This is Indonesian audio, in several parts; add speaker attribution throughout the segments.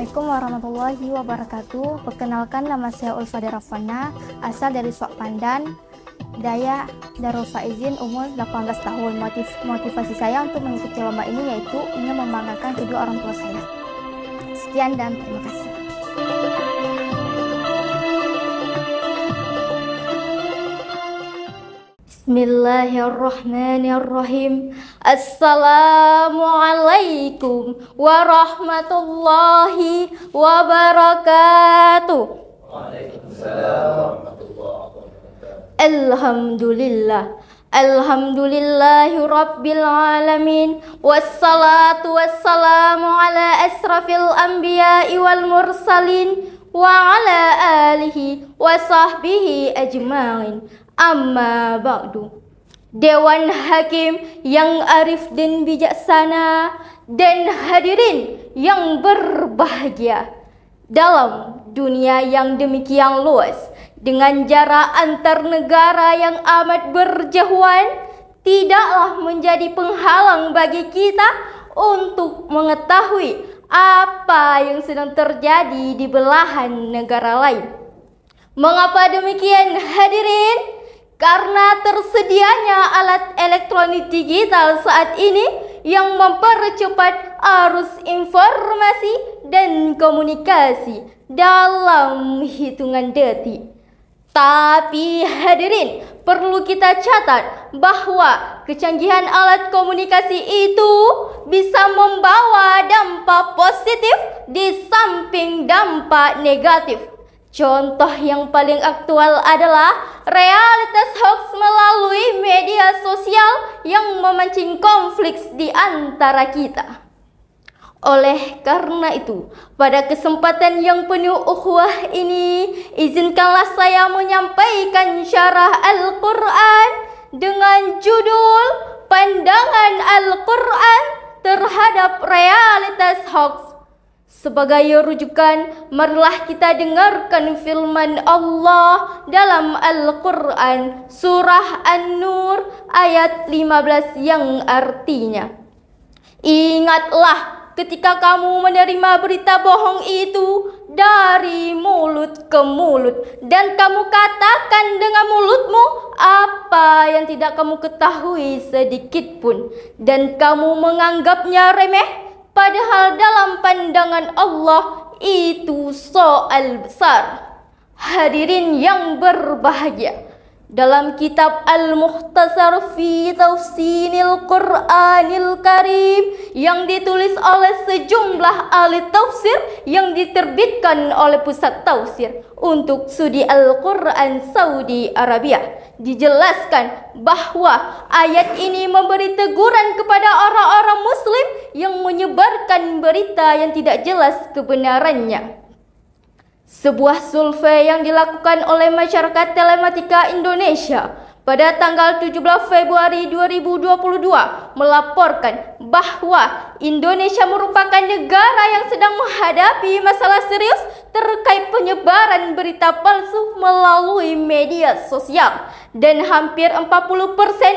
Speaker 1: Assalamualaikum warahmatullahi wabarakatuh. Perkenalkan, nama saya Ulfa Derafana, asal dari Suak Pandan, Daya Darul Faizin, umur 18 tahun. Motivasi saya untuk mengikuti lomba ini yaitu ingin membanggakan kedua orang tua saya. Sekian dan terima kasih. Bismillahirrahmanirrahim. Assalamualaikum warahmatullahi wabarakatuh.
Speaker 2: Waalaikumsalam warahmatullahi wabarakatuh.
Speaker 1: Alhamdulillah. Alhamdulillahi rabbil alamin. Wassalatu wassalamu ala asrafil anbiya'i wal mursalin wa ala alihi wa sahbihi ajma'in. Amma ba'du. Dewan Hakim yang arif dan bijaksana dan hadirin yang berbahagia, dalam dunia yang demikian luas dengan jarak antar negara yang amat berjauhan, tidaklah menjadi penghalang bagi kita untuk mengetahui apa yang sedang terjadi di belahan negara lain. Mengapa demikian, hadirin? Karena tersedianya alat elektronik digital saat ini yang mempercepat arus informasi dan komunikasi dalam hitungan detik. Tapi hadirin, perlu kita catat bahwa kecanggihan alat komunikasi itu bisa membawa dampak positif di samping dampak negatif. Contoh yang paling aktual adalah realitas hoax melalui media sosial yang memancing konflik di antara kita. Oleh karena itu, pada kesempatan yang penuh ukhuwah ini, izinkanlah saya menyampaikan syarah Al-Quran dengan judul Pandangan Al-Quran terhadap Realitas Hoax. Sebagai rujukan, marilah kita dengarkan firman Allah dalam Al-Quran surah An-Nur ayat 15 yang artinya, ingatlah ketika kamu menerima berita bohong itu dari mulut ke mulut, dan kamu katakan dengan mulutmu apa yang tidak kamu ketahui sedikit pun, dan kamu menganggapnya remeh, padahal dalam pandangan Allah itu soal besar. Hadirin yang berbahagia, dalam kitab Al-Mukhtasar fi Tafsiril Qur'anil Karim yang ditulis oleh sejumlah ahli tafsir yang diterbitkan oleh Pusat Tafsir untuk Studi Al-Quran Saudi Arabia, dijelaskan bahwa ayat ini memberi teguran kepada orang-orang muslim yang menyebarkan berita yang tidak jelas kebenarannya. Sebuah survei yang dilakukan oleh masyarakat telematika Indonesia pada tanggal 17 Februari 2022 melaporkan bahwa Indonesia merupakan negara yang sedang menghadapi masalah serius terkait penyebaran berita palsu melalui media sosial, dan hampir 40%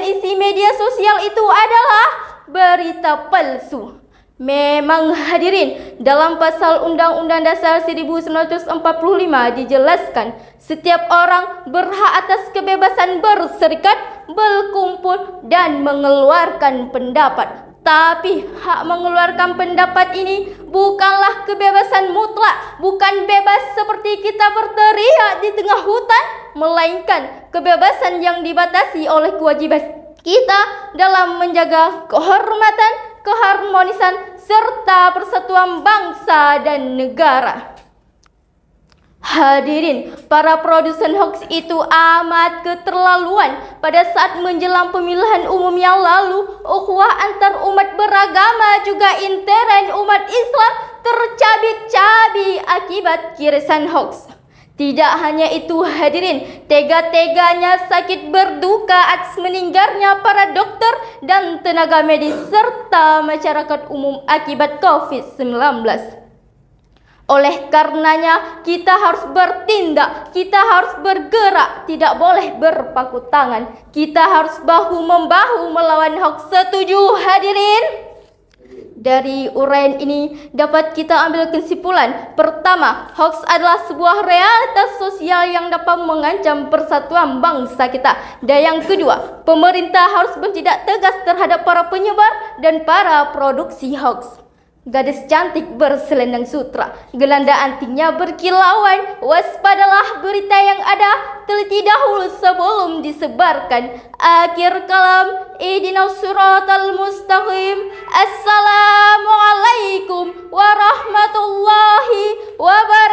Speaker 1: isi media sosial itu adalah berita palsu. Memang hadirin, dalam pasal Undang-Undang Dasar 1945 dijelaskan setiap orang berhak atas kebebasan berserikat, berkumpul dan mengeluarkan pendapat. Tapi hak mengeluarkan pendapat ini bukanlah kebebasan mutlak, bukan bebas seperti kita berteriak di tengah hutan, melainkan kebebasan yang dibatasi oleh kewajiban kita dalam menjaga kehormatan, keharmonisan, serta persatuan bangsa dan negara. Hadirin, para produsen hoax itu amat keterlaluan. Pada saat menjelang pemilihan umum yang lalu, ukhuwah antar umat beragama juga intern umat Islam tercabik-cabik akibat kirisan hoax. Tidak hanya itu hadirin, tega-teganya sakit berduka atas meninggalnya para dokter dan tenaga medis serta masyarakat umum akibat COVID-19. Oleh karenanya kita harus bertindak, kita harus bergerak, tidak boleh berpangku tangan. Kita harus bahu-membahu melawan hoax. Setuju hadirin? Dari uraian ini dapat kita ambil kesimpulan. Pertama, hoax adalah sebuah realitas sosial yang dapat mengancam persatuan bangsa kita. Dan yang kedua, pemerintah harus bertindak tegas terhadap para penyebar dan para produksi hoax. Gadis cantik berselendang sutra, gelanda antingnya berkilauan. Waspadalah berita yang ada, teliti dahulu sebelum disebarkan. Akhir kalam, ihdinas siratal mustaqim. Assalamualaikum warahmatullahi wabarakatuh.